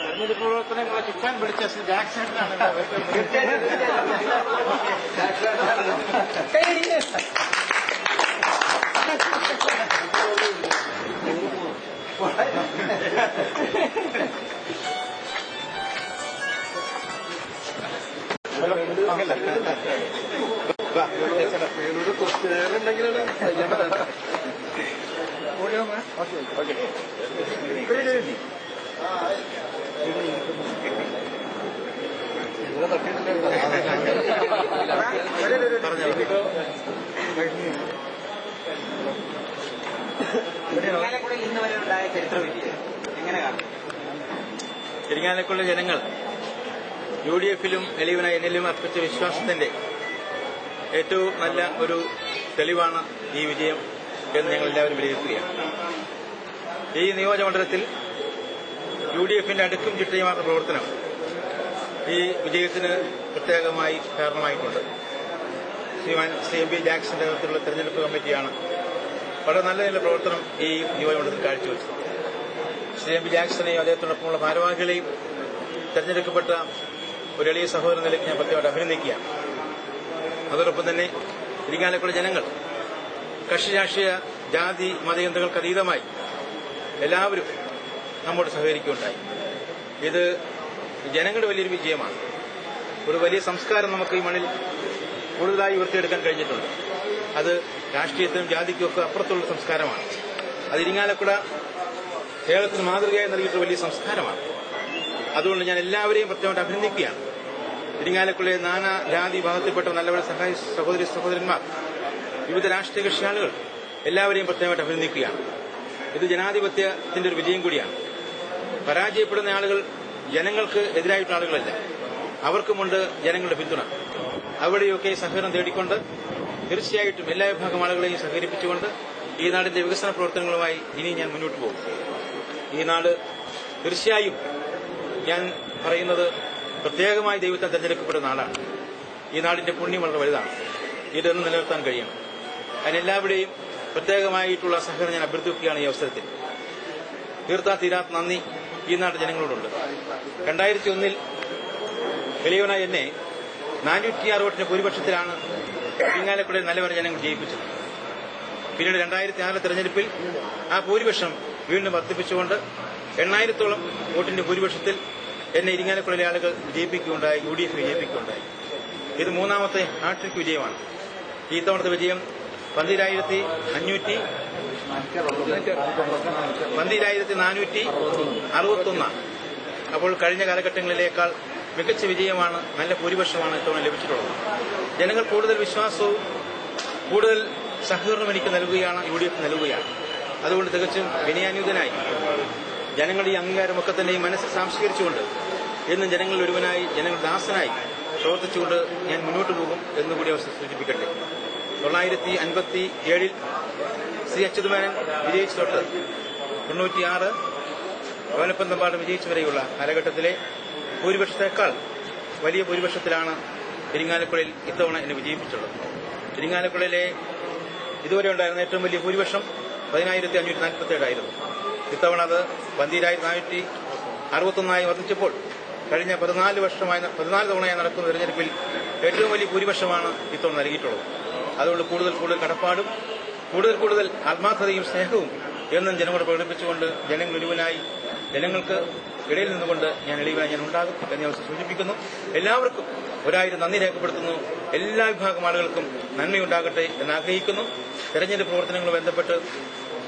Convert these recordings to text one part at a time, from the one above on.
തെരഞ്ഞെടുപ്പ് പ്രവർത്തനങ്ങളെ ചുറ്റാൻ പിടിച്ച ജാക്സനാണ്. ഇരിങ്ങാലക്കുട ജനങ്ങൾ UDF-ലും എലീവനായി എന്നിലും അർപ്പിച്ച വിശ്വാസത്തിന്റെ ഏറ്റവും നല്ല ഒരു തെളിവാണ് ഈ വിജയം എന്ന് ഞങ്ങൾ എല്ലാവരും വിലയിരുത്തുകയാണ്. ഈ നിയോജകമണ്ഡലത്തിൽ UDF-ന്റെ അടുക്കും ചിട്ടയുമാർന്ന പ്രവർത്തനം ഈ വിജയത്തിന് പ്രത്യേകമായി കാരണമായിട്ടുണ്ട്. ശ്രീമാൻ CMB ജാക്സന്റെ നേതൃത്വത്തിലുള്ള തെരഞ്ഞെടുപ്പ് കമ്മിറ്റിയാണ് വളരെ നല്ല നല്ല പ്രവർത്തനം ഈ നിയോജകമണ്ഡലത്തിൽ കാഴ്ചവെച്ചത്. CMB ജാക്സനെയും അദ്ദേഹത്തോടൊപ്പമുള്ള ഭാരവാഹികളെയും തെരഞ്ഞെടുക്കപ്പെട്ട ഒരു എളിയ സഹോദരൻ നിലയ്ക്ക് ഞാൻ പ്രത്യേകമായിട്ട് അഭിനന്ദിക്കുകയാണ്. അതോടൊപ്പം തന്നെ ഇരിങ്ങാലക്കുട ജനങ്ങൾ കക്ഷി രാഷ്ട്രീയ ജാതി മതചിന്തകൾക്ക് അതീതമായി എല്ലാവരും നമ്മോട് സഹകരിക്കുകയുണ്ടായി. ഇത് ജനങ്ങളുടെ വലിയൊരു വിജയമാണ്. ഒരു വലിയ സംസ്കാരം നമുക്ക് ഈ മണ്ണിൽ കൂടുതലായി ഉയർത്തിയെടുക്കാൻ കഴിഞ്ഞിട്ടുണ്ട്. അത് രാഷ്ട്രീയത്തിനും ജാതിക്കും ഒക്കെ അപ്പുറത്തുള്ള സംസ്കാരമാണ്. അത് ഇരിങ്ങാലക്കുട കേരളത്തിന് മാതൃകയായി നൽകിയിട്ടുള്ള വലിയ സംസ്കാരമാണ്. അതുകൊണ്ട് ഞാൻ എല്ലാവരെയും പ്രത്യേകമായിട്ട് അഭിനന്ദിക്കുകയാണ്. ഇരിങ്ങാലക്കുടയിലെ നാനാ ജാതി വിഭാഗത്തിൽപ്പെട്ട നല്ലവരെ സഹോദരി സഹോദരന്മാർ, വിവിധ രാഷ്ട്രീയ കക്ഷിയാളുകൾ എല്ലാവരെയും പ്രത്യേകമായിട്ട് അഭിനന്ദിക്കുകയാണ്. ഇത് ജനാധിപത്യത്തിന്റെ ഒരു വിജയം കൂടിയാണ്. പരാജയപ്പെടുന്ന ആളുകൾ ജനങ്ങൾക്ക് എതിരായിട്ടുള്ള ആളുകളല്ല, അവർക്കുമുണ്ട് ജനങ്ങളുടെ പിന്തുണ. അവിടെയൊക്കെ സഹകരണം തേടിക്കൊണ്ട് തീർച്ചയായിട്ടും എല്ലാ വിഭാഗം ആളുകളെയും സഹകരിപ്പിച്ചുകൊണ്ട് ഈ നാടിന്റെ വികസന പ്രവർത്തനങ്ങളുമായി ഇനി ഞാൻ മുന്നോട്ട് പോകും. ഈ നാട് തീർച്ചയായും ഞാൻ പറയുന്നത് പ്രത്യേകമായി ദൈവത്താൽ തെരഞ്ഞെടുക്കപ്പെട്ട നാടാണ്. ഈ നാടിന്റെ പുണ്യം വളരെ വലുതാണ്. ഇതൊന്നും നിലനിർത്താൻ കഴിയണം. അതിനെല്ലാവരുടെയും പ്രത്യേകമായിട്ടുള്ള സഹകരണം ഞാൻ അഭ്യർത്ഥിക്കുകയാണ് ഈ അവസരത്തിൽ. തീർത്താ തീരാത്ത നന്ദി ഈ നാട്ട് ജനങ്ങളോടുണ്ട്. 2001 എളിയവനായ എന്നെ 406 വോട്ടിന്റെ ഭൂരിപക്ഷത്തിലാണ് ഇരിങ്ങാലക്കുടയിൽ നല്ലവരെ ജനങ്ങൾ ജയിപ്പിച്ചത്. പിന്നീട് 2006 തെരഞ്ഞെടുപ്പിൽ ആ ഭൂരിപക്ഷം വീണ്ടും വർദ്ധിപ്പിച്ചുകൊണ്ട് 8000-ഓളം വോട്ടിന്റെ ഭൂരിപക്ഷത്തിൽ എന്നെ ഇരിങ്ങാലക്കുടയിലെ ആളുകൾ വിജയിപ്പിക്കുകയുണ്ടായി, UDF വിജയിപ്പിക്കുകയുണ്ടായി. ഇത് മൂന്നാമത്തെ ഹാട്രിക് വിജയമാണ്. ഈ തവണത്തെ വിജയം 12,461. അപ്പോൾ കഴിഞ്ഞ കാലഘട്ടങ്ങളിലേക്കാൾ മികച്ച വിജയമാണ്, നല്ല ഭൂരിപക്ഷമാണ് ഇത്തവണ ലഭിച്ചിട്ടുള്ളത്. ജനങ്ങൾ കൂടുതൽ വിശ്വാസവും കൂടുതൽ സഹകരണവും എനിക്ക് നൽകുകയാണ്, UDF നൽകുകയാണ്. അതുകൊണ്ട് തികച്ചും വിനയാന്വിതനായി ജനങ്ങളുടെ ഈ അംഗീകാരമൊക്കെ തന്നെ ഈ മനസ്സിൽ സംസ്കരിച്ചുകൊണ്ട് എന്നും ജനങ്ങളിൽ ഒരുവനായി, ജനങ്ങളുടെ ദാസനായി പ്രവർത്തിച്ചുകൊണ്ട് ഞാൻ മുന്നോട്ട് പോകും എന്നുകൂടി അവസരം സൂചിപ്പിക്കട്ടെ. 1957 ശ്രീ അച്യുതമേനോൻ വിജയിച്ചു തൊട്ട് 96 ഓലപ്പൻ തമ്പാട് വിജയിച്ചു വരെയുള്ള കാലഘട്ടത്തിലെ ഭൂരിപക്ഷത്തേക്കാൾ വലിയ ഭൂരിപക്ഷത്തിലാണ് ഇരിങ്ങാലക്കുടയിൽ ഇത്തവണ എന്നെ വിജയിപ്പിച്ചുള്ളത്. ഇരിങ്ങാലക്കുടയിലെ ഇതുവരെ ഉണ്ടായിരുന്ന ഏറ്റവും വലിയ ഭൂരിപക്ഷം 10,547 ആയിരുന്നു. ഇത്തവണ അത് 12,461 വർദ്ധിച്ചപ്പോൾ കഴിഞ്ഞ 14 തവണയായി നടക്കുന്ന തെരഞ്ഞെടുപ്പിൽ ഏറ്റവും വലിയ ഭൂരിപക്ഷമാണ് ഇത്തവണ നൽകിയിട്ടുള്ളത്. അതുകൊണ്ട് കൂടുതൽ കടപ്പാടും കൂടുതൽ ആത്മാർത്ഥതയും സ്നേഹവും എന്നും ജനങ്ങളോട് പ്രകടിപ്പിച്ചുകൊണ്ട് ജനങ്ങൾ ഒരുവനായി, ജനങ്ങൾക്ക് ഇടയിൽ നിന്നുകൊണ്ട് ഞാൻ ഉണ്ടാകും എന്ന് അവസരം സൂചിപ്പിക്കുന്നു. എല്ലാവർക്കും 1000 നന്ദി രേഖപ്പെടുത്തുന്നു. എല്ലാ വിഭാഗം ആളുകൾക്കും നന്മയുണ്ടാകട്ടെ എന്നാഗ്രഹിക്കുന്നു. തെരഞ്ഞെടുപ്പ് പ്രവർത്തനങ്ങളുമായി ബന്ധപ്പെട്ട്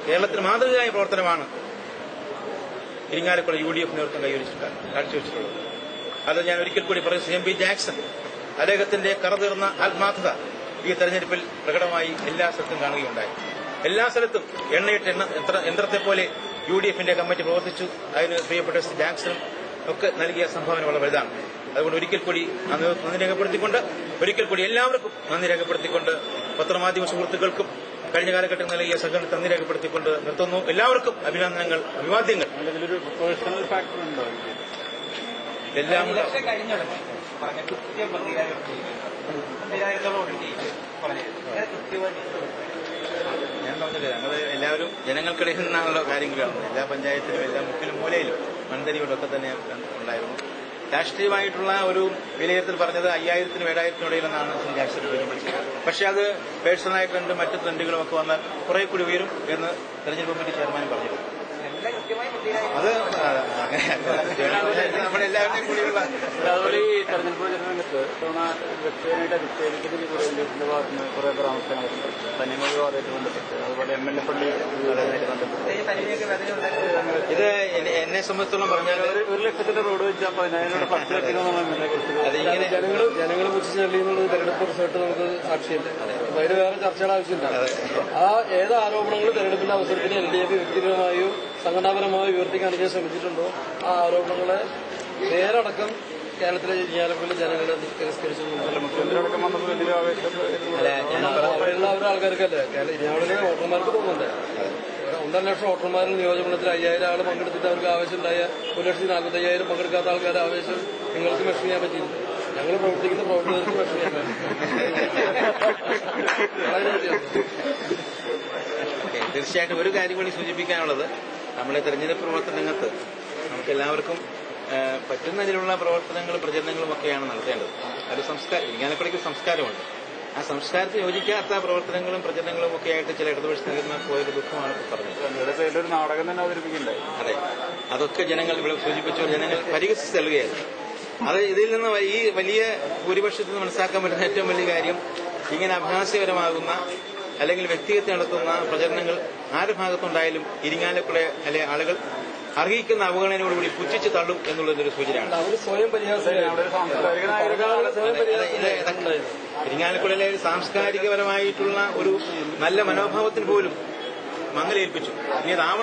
കേരളത്തിന് മാതൃകയായ പ്രവർത്തനമാണ് ഇരിങ്ങാലക്കുട UDF നേതൃത്വം കാഴ്ചവെച്ചിട്ടുള്ളത്. അത് ഞാൻ ഒരിക്കൽ കൂടി പറയും. CMB ജാക്സൺ അദ്ദേഹത്തിന്റെ കറതീർന്ന ആത്മാർത്ഥത ഈ തെരഞ്ഞെടുപ്പിൽ പ്രകടമായി എല്ലാ സ്ഥലത്തും കാണുകയുണ്ടായി. എല്ലാ സ്ഥലത്തും എണ്ണയിട്ട് യന്ത്രത്തെ പോലെ UDF-ന്റെ കമ്മിറ്റി പ്രവർത്തിച്ചു. അതിന് പ്രിയപ്പെട്ട ജാക്സണും ഒക്കെ നൽകിയ സംഭാവന വളരെ വലുതാണ്. അതുകൊണ്ട് ഒരിക്കൽ കൂടി നന്ദി രേഖപ്പെടുത്തിക്കൊണ്ട്, എല്ലാവർക്കും നന്ദി രേഖപ്പെടുത്തിക്കൊണ്ട്, പത്രമാധ്യമ സുഹൃത്തുക്കൾക്കും കഴിഞ്ഞ കാലഘട്ടം നൽകിയ സഹകരണം നന്ദി രേഖപ്പെടുത്തിക്കൊണ്ട് നിർത്തുന്നു. എല്ലാവർക്കും അഭിനന്ദനങ്ങൾ, അഭിവാദ്യങ്ങൾ. ഇതിലൊരു പേഴ്സണൽ ഫാക്ടർ ഉണ്ടോ? എല്ലാം ഞാൻ പറഞ്ഞില്ല, ഞങ്ങൾ എല്ലാവരും ജനങ്ങൾക്കിടയിൽ നിന്നാണല്ലോ കാര്യങ്ങൾ കാണുന്നത്. എല്ലാ പഞ്ചായത്തിലും എല്ലാ മുക്കിലും മൂലയിലും മൺതരികളൊക്കെ തന്നെ ഉണ്ടായിരുന്നു. രാഷ്ട്രീയമായിട്ടുള്ള ഒരു വിലയിരുത്തൽ പറഞ്ഞത് 5000-നും 7000-നും ഇടയിലെന്നാണ് രാഷ്ട്രീയ. പക്ഷെ അത് പേഴ്സണലായ ട്രെൻഡും മറ്റു ട്രെൻഡുകളും ഒക്കെ വന്നാൽ കുറെ കൂടി ഉയരും എന്ന് തെരഞ്ഞെടുപ്പ് കമ്മിറ്റി ചെയർമാൻ പറഞ്ഞിരുന്നു. അത് നമ്മളെല്ലാവരുടെയും കൂടിയുള്ള അതുപോലെ ഈ തെരഞ്ഞെടുപ്പ് രംഗത്ത് വ്യക്തിപരമായിട്ട് അധിക്ഷേപിക്കുന്ന യൂഡിഎഫിന്റെ ഭാഗത്ത് നിന്ന് കുറെ പരാമർശങ്ങളുണ്ട്. തനിമ വിവാദമായിട്ട് ബന്ധപ്പെട്ട്, അതുപോലെ MLA പള്ളി വിവാദമായിട്ട് ബന്ധപ്പെട്ട്. ഇത് എന്നെ സംബന്ധിച്ചോളം പറഞ്ഞാൽ 1,00,000 റോഡ് വെച്ചാൽ 10,000 10 ലക്ഷമെന്നുള്ള അത് ഇങ്ങനെ ജനങ്ങൾ പുച്ഛിച്ച് തള്ളിയെന്നുള്ളത് തെരഞ്ഞെടുപ്പ് റിസൾട്ട് നമുക്ക് സാക്ഷിയല്ല. അതിന് വേറെ ചർച്ചയുടെ ആവശ്യമില്ല. ആ ഏത് ആരോപണങ്ങൾ തെരഞ്ഞെടുപ്പിന്റെ അവസരത്തിൽ LDF വ്യക്തിപരമായോ സംഘടനാപരമായോ ഉയർത്തിക്കാണിക്കാൻ ശ്രമിച്ചിട്ടുണ്ടോ ആ ആരോപണങ്ങളെ നേരടക്കം കേരളത്തിലെ ഇരിങ്ങാലക്കുടയിലെ ജനങ്ങൾ തിരസ്കരിച്ചിട്ടുണ്ട്. മുഖ്യമന്ത്രിയടക്കം വന്നത് വലിയ ആവേശം. അവിടെയുള്ള അവരുടെ ആൾക്കാർക്കല്ലേ ഇരിങ്ങാലക്കുടയിലെ വോട്ടർമാർക്ക് തോന്നുന്നുണ്ട്. 1.5 ലക്ഷം വോട്ടർമാരിൽ നിയോജകമണ്ഡലത്തിൽ 5000 ആൾ പങ്കെടുത്തിട്ട് അവർക്ക് ആവേശം ഉണ്ടായ 1,45,000 പങ്കെടുക്കാത്ത ആൾക്കാരുടെ ആവേശം നിങ്ങൾക്ക് മെഷർ ചെയ്യാൻ പറ്റിയില്ല. ഞങ്ങൾ പ്രവർത്തിക്കുന്ന പ്രവർത്തകർക്ക് മെഷർ ചെയ്യാൻ തീർച്ചയായിട്ടും ഒരു കാര്യം കൂടി സൂചിപ്പിക്കാനുള്ളത്, നമ്മുടെ തെരഞ്ഞെടുപ്പ് പ്രവർത്തന രംഗത്ത് നമുക്ക് എല്ലാവർക്കും പറ്റുന്നതിലുള്ള പ്രവർത്തനങ്ങളും പ്രചരണങ്ങളും ഒക്കെയാണ് നടത്തേണ്ടത്. ഒരു സംസ്കാരം, ഇരിങ്ങാലക്കുടയ്ക്ക് സംസ്കാരമുണ്ട്. ആ സംസ്കാരത്തിന് യോജിക്കാത്ത പ്രവർത്തനങ്ങളും പ്രചരണങ്ങളും ഒക്കെ ആയിട്ട് ചില ഇടതുപക്ഷ നേതാക്കന്മാർ പോയൊരു ദുഃഖമാണ് പറഞ്ഞത്. ഒരു നാടകം തന്നെ അവതരിപ്പിക്കണ്ടേ? അതെ, അതൊക്കെ ജനങ്ങൾ ഇവിടെ സൂചിപ്പിച്ചു ജനങ്ങൾ പരിഹസിച്ച് തള്ളുകയായിരുന്നു. അത് ഇതിൽ നിന്ന് ഈ വലിയ ഭൂരിപക്ഷത്തിൽ മനസ്സിലാക്കാൻ പറ്റുന്ന ഏറ്റവും വലിയ കാര്യം, ഇങ്ങനെ അപഹാസ്യപരമാകുന്ന അല്ലെങ്കിൽ വ്യക്തിഗത നടത്തുന്ന പ്രചരണങ്ങൾ ആരുടെ ഭാഗത്തുണ്ടായാലും ഇരിങ്ങാലക്കുട അല്ലെ ആളുകൾ അർഹിക്കുന്ന അവഗണനയോടുകൂടി പുച്ഛിച്ച് തള്ളും എന്നുള്ളതൊരു സൂചനയാണ്. ഇരിങ്ങാലക്കുടയിലെ സാംസ്കാരികപരമായിട്ടുള്ള ഒരു നല്ല മനോഭാവത്തിന് പോലും മങ്ങലേൽപ്പിച്ചു. ഇനി അത്